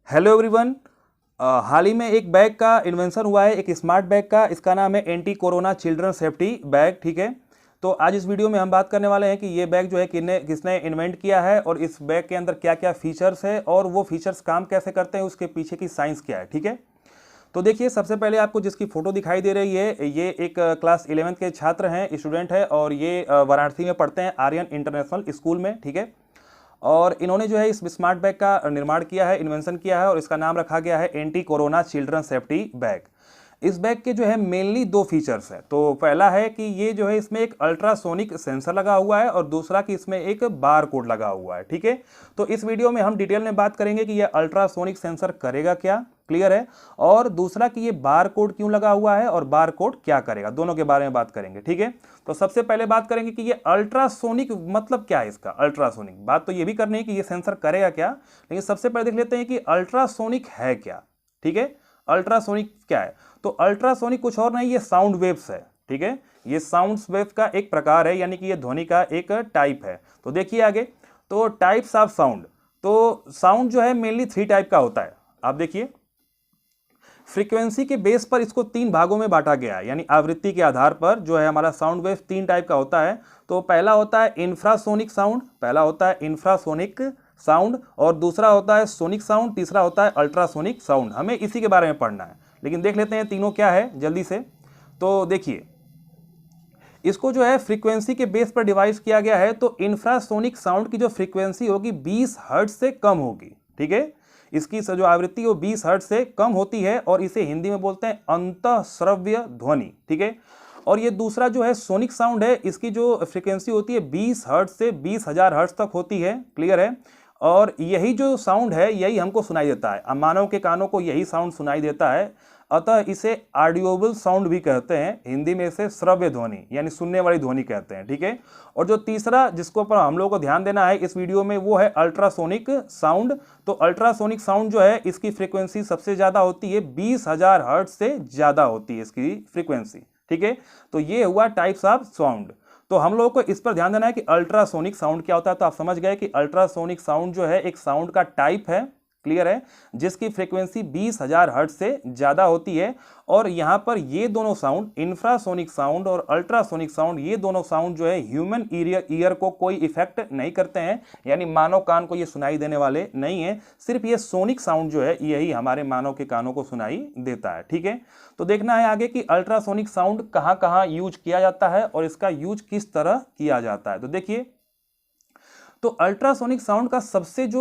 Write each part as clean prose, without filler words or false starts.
Hello everyone. हाल ही में एक bag का इन्वेंशन हुआ है, एक स्मार्ट बैग का। इसका नाम है anti corona children safety bag. ठीक है, तो आज इस वीडियो में हम बात करने वाले हैं कि ये बैग जो है किसने इन्वेंट किया है और इस बैग के अंदर क्या क्या फीचर्स है और वो फीचर्स काम कैसे करते हैं, उसके पीछे की साइंस क्या है। ठीक है, तो देखिए, सबसे पहले आपको जिसकी फोटो दिखाई दे रही है ये एक क्लास 11th के छात्र हैं, स्टूडेंट है, और ये वाराणसी में पढ़ते हैं, आर्यन इंटरनेशनल स्कूल में। ठीक है, और इन्होंने जो है इस स्मार्ट बैग का निर्माण किया है, इन्वेंशन किया है, और इसका नाम रखा गया है anti corona children safety bag. इस बैग के जो है मेनली दो फीचर्स हैं। तो पहला है कि ये जो है इसमें एक अल्ट्रासोनिक सेंसर लगा हुआ है और दूसरा कि इसमें एक बार कोड लगा हुआ है। ठीक है, तो इस वीडियो में हम डिटेल में बात करेंगे कि ये अल्ट्रासोनिक सेंसर करेगा क्या, क्लियर है, और दूसरा कि ये बार कोड क्यों लगा हुआ है और बार कोड क्या करेगा, दोनों के बारे में बात करेंगे। ठीक है, तो सबसे पहले बात करेंगे कि ये अल्ट्रासोनिक मतलब क्या है। इसका अल्ट्रासोनिक बात तो ये भी करनी है कि ये सेंसर करेगा क्या, लेकिन सबसे पहले देख लेते हैं कि अल्ट्रासोनिक है क्या। ठीक है, अल्ट्रासोनिक क्या है, तो अल्ट्रासोनिक कुछ और नहीं, ये साउंड वेव्स है। ठीक है, ये साउंड वेव का एक प्रकार है, यानी कि ये ध्वनि का एक टाइप है। तो देखिए आगे, तो टाइप्स ऑफ साउंड, तो साउंड जो है मेनली 3 टाइप का होता है। आप देखिए, फ्रीक्वेंसी के बेस पर इसको 3 भागों में बांटा गया है, यानी आवृत्ति के आधार पर जो है हमारा साउंड वेव 3 टाइप का होता है। तो पहला होता है इंफ्रासोनिक साउंड, और दूसरा होता है सोनिक साउंड, तीसरा होता है अल्ट्रासोनिक साउंड। हमें इसी के बारे में पढ़ना है, लेकिन देख लेते हैं तीनों क्या है जल्दी से। तो देखिए, इसको जो है फ्रीक्वेंसी के बेस पर डिवाइड किया गया है। तो इंफ्रासोनिक साउंड की जो फ्रीक्वेंसी होगी 20 हर्ट्ज से कम होगी। ठीक है, इसकी जो आवृत्ति वो 20 हर्ट्ज से कम होती है और इसे हिंदी में बोलते हैं अंतःश्रव्य ध्वनि। ठीक है, और ये दूसरा जो है सोनिक साउंड है, इसकी जो फ्रीक्वेंसी होती है 20 हर्ट्ज से 20,000 हर्ट्ज तक होती है, क्लियर है, और यही जो साउंड है यही हमको सुनाई देता है, मानव के कानों को यही साउंड सुनाई देता है, अतः इसे ऑडियोबल साउंड भी कहते हैं, हिंदी में इसे श्रव्य ध्वनि यानी सुनने वाली ध्वनि कहते हैं। ठीक है, और जो तीसरा जिसको पर हम लोगों को ध्यान देना है इस वीडियो में वो है अल्ट्रासोनिक साउंड। तो अल्ट्रासोनिक साउंड जो है इसकी फ्रीक्वेंसी सबसे ज्यादा होती है, 20,000 हर्ट्ज से ज्यादा होती है इसकी फ्रीक्वेंसी। ठीक है, तो ये हुआ टाइप्स ऑफ साउंड। तो हम लोगों को इस पर ध्यान देना है कि अल्ट्रासोनिक साउंड क्या होता है। तो आप समझ गए कि अल्ट्रासोनिक साउंड जो है एक साउंड का टाइप है, क्लियर है, जिसकी फ्रीक्वेंसी 20,000 हर्ट्ज से ज्यादा होती है। और यहां पर ये दोनों साउंड, इंफ्रासोनिक साउंड और अल्ट्रासोनिक साउंड, ये दोनों साउंड जो है ह्यूमन ईयर को कोई इफेक्ट नहीं करते हैं, यानी मानव कान को ये सुनाई देने वाले नहीं है। सिर्फ ये सोनिक साउंड जो है यही हमारे मानव के कानों को सुनाई देता है। ठीक है, तो देखना है आगे कि अल्ट्रासोनिक साउंड कहां कहां यूज किया जाता है और इसका यूज किस तरह किया जाता है। तो देखिए, तो अल्ट्रासोनिक साउंड का सबसे जो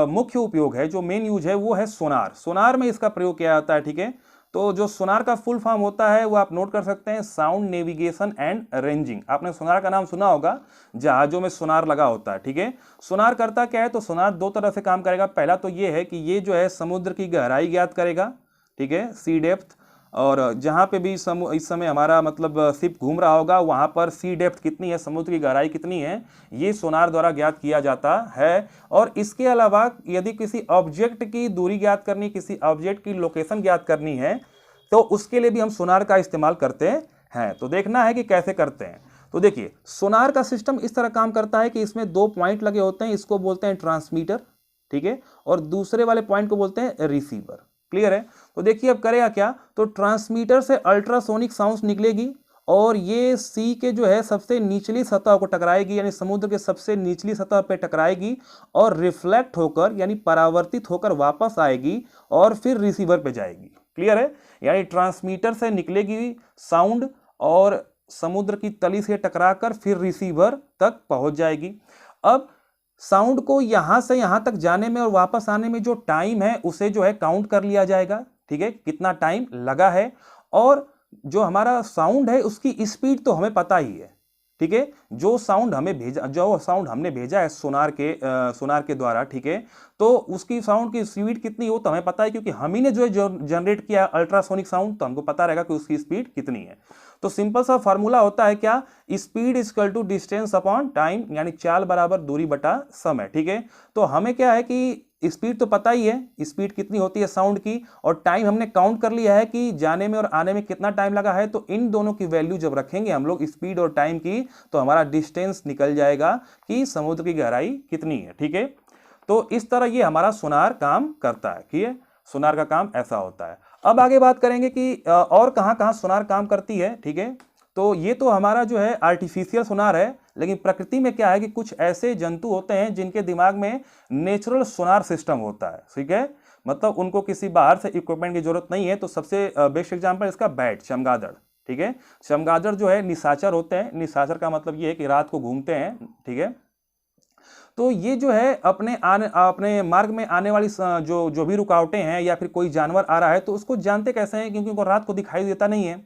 मुख्य उपयोग है, जो मेन यूज है, वो है सोनार। सोनार में इसका प्रयोग किया जाता है। ठीक है, तो जो सोनार का फुल फॉर्म होता है वो आप नोट कर सकते हैं, साउंड नेविगेशन एंड रेंजिंग। आपने सोनार का नाम सुना होगा, जहाजों में सोनार लगा होता है। ठीक है, सोनार करता क्या है, तो सोनार 2 तरह से काम करेगा। पहला तो ये है कि ये जो है समुद्र की गहराई ज्ञात करेगा। ठीक है, सी डेप्थ, और जहाँ पे भी इस समय हमारा मतलब शिप घूम रहा होगा वहाँ पर सी डेप्थ कितनी है, समुद्र की गहराई कितनी है, ये सोनार द्वारा ज्ञात किया जाता है। और इसके अलावा यदि किसी ऑब्जेक्ट की दूरी ज्ञात करनी, किसी ऑब्जेक्ट की लोकेशन ज्ञात करनी है, तो उसके लिए भी हम सोनार का इस्तेमाल करते हैं। तो देखना है कि कैसे करते हैं। तो देखिए, सोनार का सिस्टम इस तरह काम करता है कि इसमें 2 पॉइंट लगे होते हैं, इसको बोलते हैं ट्रांसमीटर। ठीक है, और दूसरे वाले पॉइंट को बोलते हैं रिसीवर। क्लियर है, तो देखिए अब करेगा क्या, तो ट्रांसमीटर से अल्ट्रासोनिक साउंड निकलेगी और ये सी के जो है सबसे निचली सतह को टकराएगी, यानी समुद्र के सबसे निचली सतह पे टकराएगी और रिफ्लेक्ट होकर यानी परावर्तित होकर वापस आएगी और फिर रिसीवर पे जाएगी। क्लियर है, यानी ट्रांसमीटर से निकलेगी साउंड और समुद्र की तली से टकराकर फिर रिसीवर तक पहुंच जाएगी। अब साउंड को यहां से यहां तक जाने में और वापस आने में जो टाइम है उसे जो है काउंट कर लिया जाएगा। ठीक है, कितना टाइम लगा है, और जो हमारा साउंड है उसकी स्पीड तो हमें पता ही है। ठीक है, जो साउंड हमने भेजा है सोनार के द्वारा, ठीक है, तो उसकी साउंड की स्पीड कितनी हो तो हमें पता है, क्योंकि हम ही ने जो है जनरेट किया अल्ट्रासोनिक साउंड, तो हमको पता रहेगा कि उसकी स्पीड कितनी है। तो सिंपल सा फॉर्मूला होता है क्या, speed equal to distance upon time, यानी चाल बराबर दूरी बटा समय। ठीक है, तो हमें क्या है कि स्पीड तो पता ही है, स्पीड कितनी होती है साउंड की, और टाइम हमने काउंट कर लिया है कि जाने में और आने में कितना टाइम लगा है। तो इन दोनों की वैल्यू जब रखेंगे हम लोग स्पीड और टाइम की, तो हमारा डिस्टेंस निकल जाएगा कि समुद्र की गहराई कितनी है। ठीक है, तो इस तरह ये हमारा सोनार काम करता है, ठीक है, सोनार का काम ऐसा होता है। अब आगे बात करेंगे कि और कहाँ कहाँ सोनार काम करती है, ठीक है। तो ये तो हमारा जो है आर्टिफिशियल सोनार है, लेकिन प्रकृति में क्या है कि कुछ ऐसे जंतु होते हैं जिनके दिमाग में नेचुरल सोनार सिस्टम होता है, ठीक है, मतलब उनको किसी बाहर से इक्विपमेंट की जरूरत नहीं है। तो सबसे बेस्ट एग्जांपल इसका बैट, चमगादड़, ठीक है। चमगादड़ जो है निशाचर होते हैं, निशाचर का मतलब ये है कि रात को घूमते हैं, ठीक है। तो ये जो है अपने मार्ग में आने वाली जो भी रुकावटें हैं या फिर कोई जानवर आ रहा है तो उसको जानते कैसे हैं, क्योंकि उनको रात को दिखाई देता नहीं है।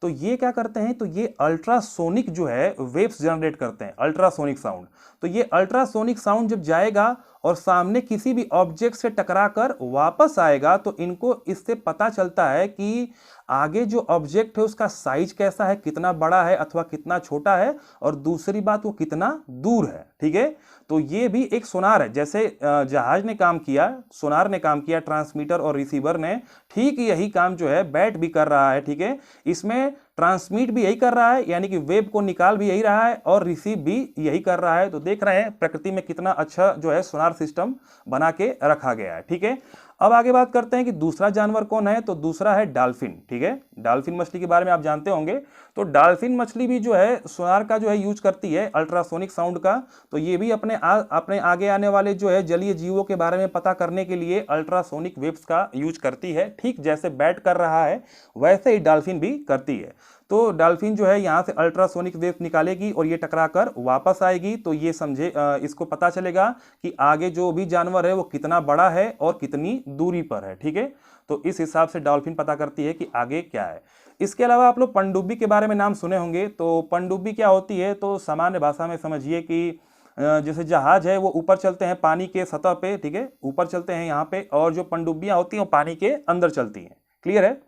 तो ये क्या करते हैं, तो ये अल्ट्रासोनिक जो है वेव्स जनरेट करते हैं, अल्ट्रासोनिक साउंड। तो ये अल्ट्रासोनिक साउंड जब जाएगा और सामने किसी भी ऑब्जेक्ट से टकराकर वापस आएगा तो इनको इससे पता चलता है कि आगे जो ऑब्जेक्ट है उसका साइज कैसा है, कितना बड़ा है अथवा कितना छोटा है, और दूसरी बात वो कितना दूर है, ठीक है। तो ये भी एक सोनार है, जैसे जहाज ने काम किया, सोनार ने काम किया, ट्रांसमीटर और रिसीवर ने, ठीक यही काम जो है बैट भी कर रहा है, ठीक है। इसमें ट्रांसमिट भी यही कर रहा है, यानी कि वेब को निकाल भी यही रहा है और रिसीव भी यही कर रहा है। तो देख रहे हैं प्रकृति में कितना अच्छा जो है सोनार सिस्टम बना के रखा गया है, ठीक है। अब आगे बात करते हैं कि दूसरा जानवर कौन है, तो दूसरा है डॉल्फिन, ठीक है। डॉल्फिन मछली के बारे में आप जानते होंगे। तो डॉल्फिन मछली भी जो है सोनार का जो है यूज करती है, अल्ट्रासोनिक साउंड का। तो ये भी अपने आगे आने वाले जो है जलीय जीवों के बारे में पता करने के लिए अल्ट्रासोनिक वेव्स का यूज करती है, ठीक जैसे बैट कर रहा है वैसे ही डॉल्फिन भी करती है। तो डॉल्फिन जो है यहाँ से अल्ट्रासोनिक वेव निकालेगी और ये टकराकर वापस आएगी। तो ये समझे, इसको पता चलेगा कि आगे जो भी जानवर है वो कितना बड़ा है और कितनी दूरी पर है, ठीक है। तो इस हिसाब से डॉल्फिन पता करती है कि आगे क्या है। इसके अलावा आप लोग पनडुब्बी के बारे में नाम सुने होंगे। तो पनडुब्बी क्या होती है, तो सामान्य भाषा में समझिए कि जैसे जहाज है वो ऊपर चलते हैं पानी के सतह पे, ठीक है, ऊपर चलते हैं यहाँ पे, और जो पनडुब्बियाँ होती हैं वो पानी के अंदर चलती हैं, क्लियर है।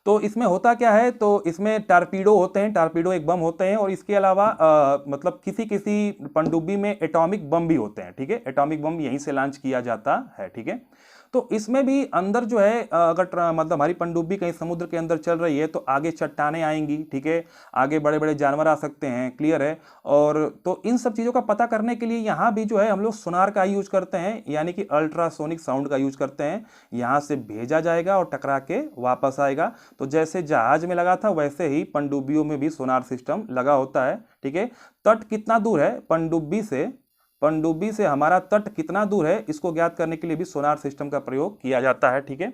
तो इसमें होता क्या है, तो इसमें टारपीडो होते हैं, टारपीडो एक बम होते हैं, और इसके अलावा मतलब किसी किसी पनडुब्बी में एटॉमिक बम भी होते हैं, ठीक है। एटॉमिक बम यहीं से लॉन्च किया जाता है, ठीक है। तो इसमें भी अंदर जो है अगर मतलब हमारी पनडुब्बी कहीं समुद्र के अंदर चल रही है तो आगे चट्टानें आएंगी, ठीक है, आगे बड़े बड़े जानवर आ सकते हैं, क्लियर है। और तो इन सब चीज़ों का पता करने के लिए यहाँ भी जो है हम लोग सोनार का यूज करते हैं, यानी कि अल्ट्रासोनिक साउंड का यूज करते हैं। यहाँ से भेजा जाएगा और टकरा के वापस आएगा। तो जैसे जहाज में लगा था वैसे ही पनडुब्बियों में भी सोनार सिस्टम लगा होता है, ठीक है। तट कितना दूर है पनडुब्बी से हमारा तट कितना दूर है, इसको ज्ञात करने के लिए भी सोनार सिस्टम का प्रयोग किया जाता है, ठीक है।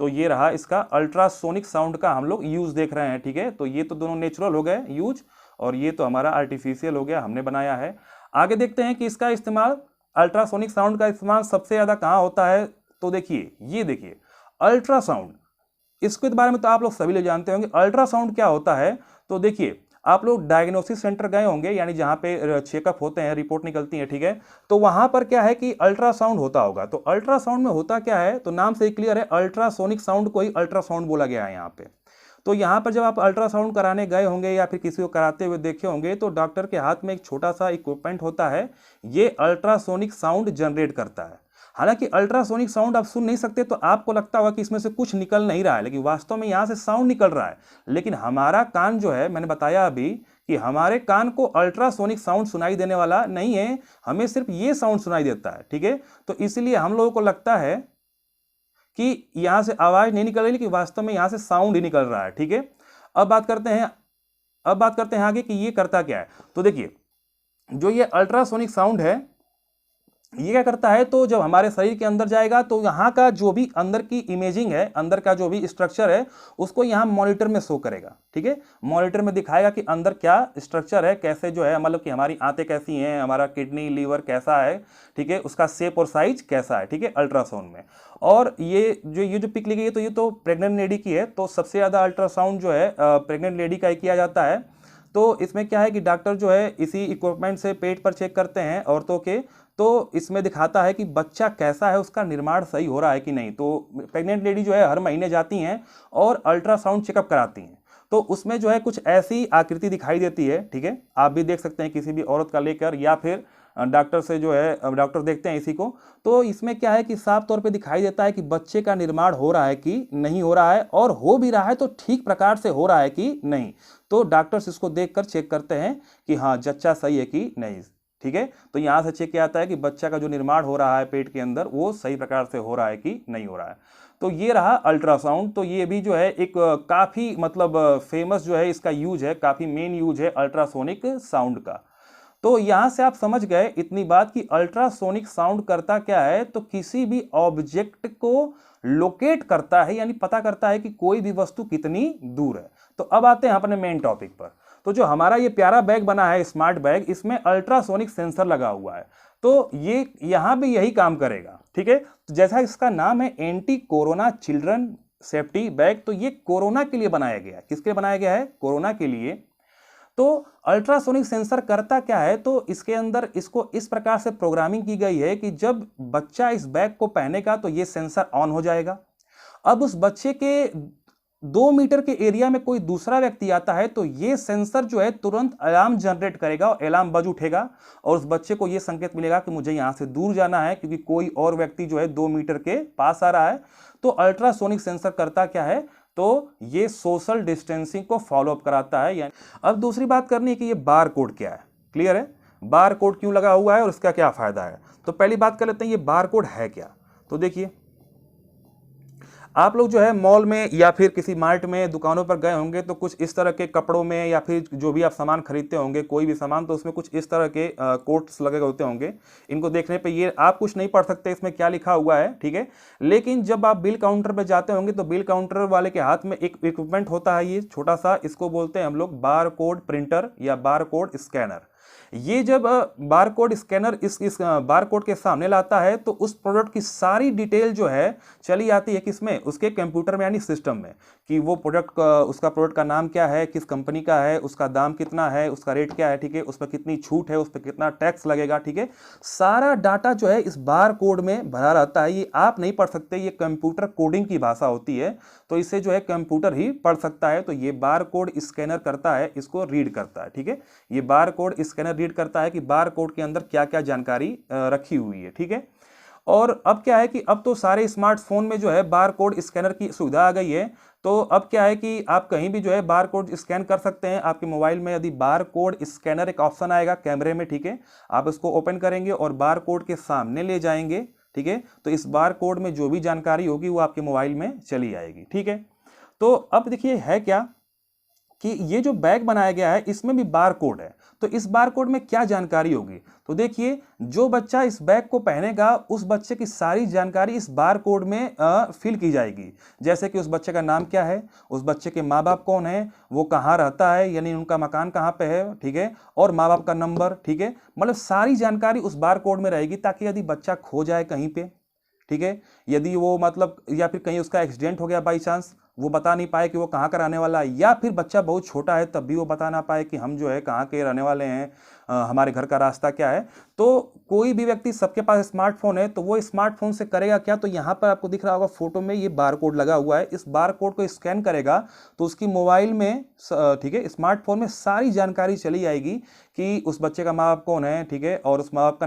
तो ये रहा इसका अल्ट्रासोनिक साउंड का हम लोग यूज देख रहे हैं, ठीक है। तो ये तो दोनों नेचुरल हो गए यूज, और ये तो हमारा आर्टिफिशियल हो गया, हमने बनाया है। आगे देखते हैं कि इसका इस्तेमाल, अल्ट्रासोनिक साउंड का इस्तेमाल सबसे ज्यादा कहाँ होता है। तो देखिए, ये देखिए अल्ट्रासाउंड, इसके बारे में तो आप लोग सभी लोग जानते होंगे। अल्ट्रासाउंड क्या होता है, तो देखिए आप लोग डायग्नोसिस सेंटर गए होंगे, यानी जहाँ पे चेकअप होते हैं, रिपोर्ट निकलती है, ठीक है। तो वहाँ पर क्या है कि अल्ट्रासाउंड होता होगा। तो अल्ट्रासाउंड में होता क्या है, तो नाम से ही क्लियर है, अल्ट्रासोनिक साउंड को ही अल्ट्रासाउंड बोला गया है यहाँ पे। तो यहाँ पर जब आप अल्ट्रासाउंड कराने गए होंगे या फिर किसी को कराते हुए देखे होंगे तो डॉक्टर के हाथ में एक छोटा सा इक्विपमेंट होता है, ये अल्ट्रासोनिक साउंड जनरेट करता है। हालांकि अल्ट्रासोनिक साउंड आप सुन नहीं सकते, तो आपको लगता होगा कि इसमें से कुछ निकल नहीं रहा है, लेकिन वास्तव में यहाँ से साउंड निकल रहा है। लेकिन हमारा कान जो है, मैंने बताया अभी कि हमारे कान को अल्ट्रासोनिक साउंड सुनाई देने वाला नहीं है, हमें सिर्फ ये साउंड सुनाई देता है, ठीक है। तो इसलिए हम लोगों को लगता है कि यहाँ से आवाज नहीं निकल रही, लेकिन वास्तव में यहाँ से साउंड ही निकल रहा है, ठीक है। अब बात करते हैं आगे कि ये करता क्या है। तो देखिए, जो ये अल्ट्रासोनिक साउंड है ये क्या करता है, तो जब हमारे शरीर के अंदर जाएगा तो यहाँ का जो भी अंदर की इमेजिंग है, अंदर का जो भी स्ट्रक्चर है, उसको यहाँ मॉनिटर में शो करेगा, ठीक है। मॉनिटर में दिखाएगा कि अंदर क्या स्ट्रक्चर है, कैसे जो है, मतलब कि हमारी आंतें कैसी हैं, हमारा किडनी लीवर कैसा है, ठीक है, उसका शेप और साइज कैसा है, ठीक है, अल्ट्रासाउंड में। और ये जो पिक ली गई है, तो ये तो प्रेग्नेंट लेडी की है। तो सबसे ज़्यादा अल्ट्रासाउंड जो है प्रेग्नेंट लेडी का ही किया जाता है। तो इसमें क्या है कि डॉक्टर जो है इसी इक्विपमेंट से पेट पर चेक करते हैं औरतों के। तो इसमें दिखाता है कि बच्चा कैसा है, उसका निर्माण सही हो रहा है कि नहीं। तो प्रेग्नेंट लेडी जो है हर महीने जाती हैं और अल्ट्रासाउंड चेकअप कराती हैं। तो उसमें जो है कुछ ऐसी आकृति दिखाई देती है, ठीक है। आप भी देख सकते हैं किसी भी औरत का लेकर, या फिर डॉक्टर से जो है डॉक्टर देखते हैं इसी को। तो इसमें क्या है कि साफ तौर पे दिखाई देता है कि बच्चे का निर्माण हो रहा है कि नहीं हो रहा है, और हो भी रहा है तो ठीक प्रकार से हो रहा है कि नहीं। तो डॉक्टर्स इसको देखकर चेक करते हैं कि हाँ जच्चा सही है कि नहीं। ठीक है। तो यहाँ से चेक किया जाता है कि बच्चा का जो निर्माण हो रहा है पेट के अंदर वो सही प्रकार से हो रहा है कि नहीं हो रहा है। तो ये रहा अल्ट्रासाउंड। तो ये भी जो है एक काफ़ी मतलब फेमस जो है इसका यूज है, काफ़ी मेन यूज है अल्ट्रासोनिक साउंड का। तो यहाँ से आप समझ गए इतनी बात कि अल्ट्रासोनिक साउंड करता क्या है, तो किसी भी ऑब्जेक्ट को लोकेट करता है, यानी पता करता है कि कोई भी वस्तु कितनी दूर है। तो अब आते हैं अपने मेन टॉपिक पर। तो जो हमारा ये प्यारा बैग बना है स्मार्ट बैग, इसमें अल्ट्रासोनिक सेंसर लगा हुआ है। तो ये यहाँ भी यही काम करेगा, ठीक है। तो जैसा इसका नाम है anti corona children safety bag, तो ये कोरोना के लिए बनाया गया है। किसके लिए बनाया गया है? कोरोना के लिए। तो अल्ट्रासोनिक सेंसर करता क्या है, तो इसके अंदर इसको इस प्रकार से प्रोग्रामिंग की गई है कि जब बच्चा इस बैग को पहनेगा तो ये सेंसर ऑन हो जाएगा। अब उस बच्चे के 2 मीटर के एरिया में कोई दूसरा व्यक्ति आता है तो ये सेंसर जो है तुरंत अलार्म जनरेट करेगा और अलार्म बज उठेगा और उस बच्चे को ये संकेत मिलेगा कि मुझे यहाँ से दूर जाना है, क्योंकि कोई और व्यक्ति जो है 2 मीटर के पास आ रहा है। तो अल्ट्रासोनिक सेंसर करता क्या है, तो ये सोशल डिस्टेंसिंग को फॉलो अप कराता है। यानी अब दूसरी बात करनी है कि ये बार कोड क्या है। क्लियर है? बार कोड क्यों लगा हुआ है और इसका क्या फायदा है। तो पहली बात कर लेते हैं ये बार कोड है क्या। तो देखिए, आप लोग जो है मॉल में या फिर किसी मार्ट में दुकानों पर गए होंगे तो कुछ इस तरह के कपड़ों में या फिर जो भी आप सामान खरीदते होंगे, कोई भी सामान, तो उसमें कुछ इस तरह के कोड्स लगे होते होंगे। इनको देखने पे ये आप कुछ नहीं पढ़ सकते इसमें क्या लिखा हुआ है, ठीक है। लेकिन जब आप बिल काउंटर पे जाते होंगे तो बिल काउंटर वाले के हाथ में एक इक्विपमेंट होता है, ये छोटा सा, इसको बोलते हैं हम लोग बार कोड प्रिंटर या बार कोड स्कैनर। ये जब बार कोड स्कैनर इस बार कोड के सामने लाता है तो उस प्रोडक्ट की सारी डिटेल जो है चली आती है किसमें, उसके कंप्यूटर में यानी सिस्टम में, कि वो प्रोडक्ट उसका प्रोडक्ट का नाम क्या है, किस कंपनी का है, उसका दाम कितना है, उसका रेट क्या है, ठीक है, उस पर कितनी छूट है, उस पर कितना टैक्स लगेगा, ठीक है। सारा डाटा जो है इस बार कोड में भरा रहता है। ये आप नहीं पढ़ सकते, ये कंप्यूटर कोडिंग की भाषा होती है, तो इसे जो है कंप्यूटर ही पढ़ सकता है। तो ये बार कोड स्कैनर करता है, इसको रीड करता है, ठीक है। ये बार कोड स्कैनर रीड करता है कि बार कोड के अंदर क्या क्या जानकारी रखी हुई है, ठीक है। और अब क्या है कि अब तो सारे स्मार्टफोन में जो है बार कोड स्कैनर की सुविधा आ गई है। तो अब क्या है कि आप कहीं भी जो है बार कोड स्कैन कर सकते हैं। आपके मोबाइल में यदि बार कोड स्कैनर एक ऑप्शन आएगा कैमरे में, ठीक है, आप इसको ओपन करेंगे और बार कोड के सामने ले जाएंगे, ठीक है, तो इस बार कोड में जो भी जानकारी होगी वो आपके मोबाइल में चली आएगी, ठीक है। तो अब देखिए है क्या कि ये जो बैग बनाया गया है इसमें भी बार कोड है। तो इस बार कोड में क्या जानकारी होगी, तो देखिए, जो बच्चा इस बैग को पहनेगा उस बच्चे की सारी जानकारी इस बार कोड में फिल की जाएगी। जैसे कि उस बच्चे का नाम क्या है, उस बच्चे के माँ बाप कौन है, वो कहाँ रहता है, यानी उनका मकान कहाँ पे है, ठीक है, और माँ बाप का नंबर, ठीक है, मतलब सारी जानकारी उस बार कोड में रहेगी, ताकि यदि बच्चा खो जाए कहीं पे, ठीक है, यदि वो मतलब या फिर कहीं उसका एक्सीडेंट हो गया बाई चांस, वो बता नहीं पाए कि वो कहाँ का रहने वाला है, या फिर बच्चा बहुत छोटा है तब भी वो बता ना पाए कि हम जो है कहाँ के रहने वाले हैं, हमारे घर का रास्ता क्या है। तो कोई भी व्यक्ति, सबके पास स्मार्टफोन है, तो वो स्मार्टफोन से करेगा क्या, तो यहाँ पर आपको दिख रहा होगा फोटो में ये बार कोड लगा हुआ है। इस बार कोड को स्कैन करेगा तो उसकी मोबाइल में, ठीक है, स्मार्टफोन में सारी जानकारी चली आएगी कि उस बच्चे का माँ बाप कौन है, ठीक है, और उस माँ बाप का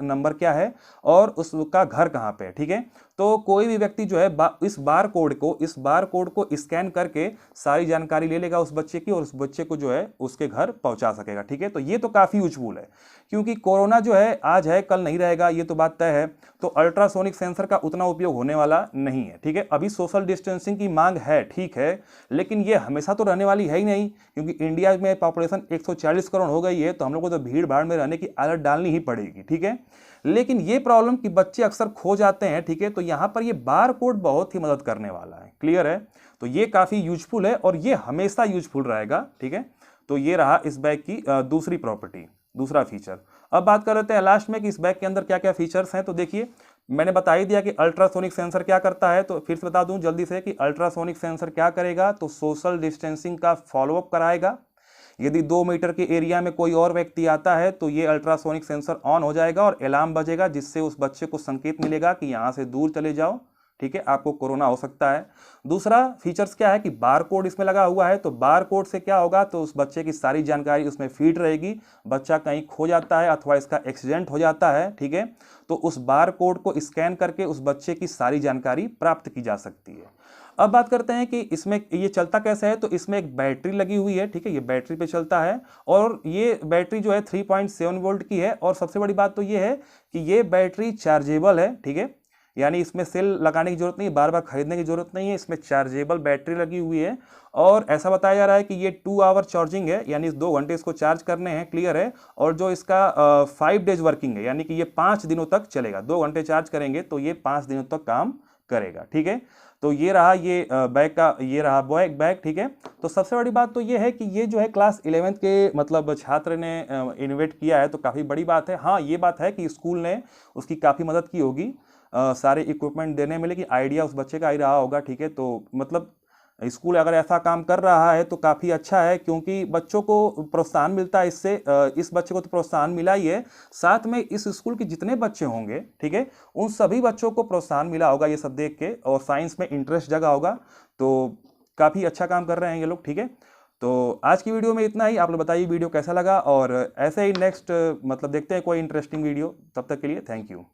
नंबर क्या है और उसका घर कहाँ पे है, ठीक है। तो कोई भी व्यक्ति जो है इस बार कोड को स्कैन करके सारी जानकारी ले लेगा उस बच्चे की और उस बच्चे को जो है उसके घर पहुंचा सकेगा, ठीक है। तो ये तो काफी यूजफुल है, क्योंकि कोरोना जो है आज है कल नहीं रहेगा, ये तो बात तय है। तो अल्ट्रासोनिक सेंसर का उतना उपयोग होने वाला नहीं है, ठीक है। अभी सोशल डिस्टेंसिंग की मांग है, ठीक है, लेकिन ये हमेशा तो रहने वाली है ही नहीं, क्योंकि इंडिया में पॉपुलेशन 140 करोड़ हो गई है, तो हम लोग को तो भीड़ भाड़ में रहने की आदत डालनी ही पड़ेगी, ठीक है। लेकिन ये प्रॉब्लम कि बच्चे अक्सर खो जाते हैं, ठीक है, तो यहां पर ये बार कोड बहुत ही मदद करने वाला है। क्लियर है? तो ये काफी यूजफुल है और ये हमेशा यूजफुल रहेगा, ठीक है। तो ये रहा इस बैग की दूसरी प्रॉपर्टी, दूसरा फीचर। अब बात कर लेते हैं लास्ट में कि इस बैग के अंदर क्या क्या फीचर्स हैं। तो देखिए, मैंने बता ही दिया कि अल्ट्रासोनिक सेंसर क्या करता है, तो फिर से बता दूं जल्दी से कि अल्ट्रासोनिक सेंसर क्या करेगा, तो सोशल डिस्टेंसिंग का फॉलोअप कराएगा। यदि 2 मीटर के एरिया में कोई और व्यक्ति आता है तो ये अल्ट्रासोनिक सेंसर ऑन हो जाएगा और अलार्म बजेगा, जिससे उस बच्चे को संकेत मिलेगा कि यहाँ से दूर चले जाओ, ठीक है, आपको कोरोना हो सकता है। दूसरा फीचर्स क्या है कि बार कोड इसमें लगा हुआ है, तो बार कोड से क्या होगा, तो उस बच्चे की सारी जानकारी उसमें फीड रहेगी। बच्चा कहीं खो जाता है अथवा इसका एक्सीडेंट हो जाता है, ठीक है, तो उस बार कोड को स्कैन करके उस बच्चे की सारी जानकारी प्राप्त की जा सकती है। अब बात करते हैं कि इसमें ये चलता कैसे है। तो इसमें एक बैटरी लगी हुई है, ठीक है, ये बैटरी पे चलता है और ये बैटरी जो है 3.7 वोल्ट की है। और सबसे बड़ी बात तो ये है कि ये बैटरी चार्जेबल है, ठीक है, यानी इसमें सेल लगाने की जरूरत नहीं है, बार बार खरीदने की जरूरत नहीं है, इसमें चार्जेबल बैटरी लगी हुई है। और ऐसा बताया जा रहा है कि ये 2 आवर चार्जिंग है, यानी 2 घंटे इसको चार्ज करने हैं, क्लियर है। और जो इसका 5 डेज वर्किंग है, यानी कि ये 5 दिनों तक चलेगा। 2 घंटे चार्ज करेंगे तो ये 5 दिनों तक काम करेगा, ठीक है। तो ये रहा ये बैग का, ये रहा बैग, ठीक है। तो सबसे बड़ी बात तो ये है कि ये जो है क्लास 11th के मतलब छात्र ने इन्वेंट किया है, तो काफ़ी बड़ी बात है। हाँ, ये बात है कि स्कूल ने उसकी काफ़ी मदद की होगी सारे इक्विपमेंट देने में, लेकिन आइडिया उस बच्चे का ही रहा होगा, ठीक है। तो मतलब स्कूल अगर ऐसा काम कर रहा है तो काफ़ी अच्छा है, क्योंकि बच्चों को प्रोत्साहन मिलता है इससे। इस बच्चे को तो प्रोत्साहन मिला ही है, साथ में इस स्कूल के जितने बच्चे होंगे, ठीक है, उन सभी बच्चों को प्रोत्साहन मिला होगा ये सब देख के, और साइंस में इंटरेस्ट जगा होगा। तो काफ़ी अच्छा काम कर रहे हैं ये लोग, ठीक है। तो आज की वीडियो में इतना ही। आप लोग बताइए वीडियो कैसा लगा, और ऐसे ही नेक्स्ट मतलब देखते हैं कोई इंटरेस्टिंग वीडियो। तब तक के लिए थैंक यू।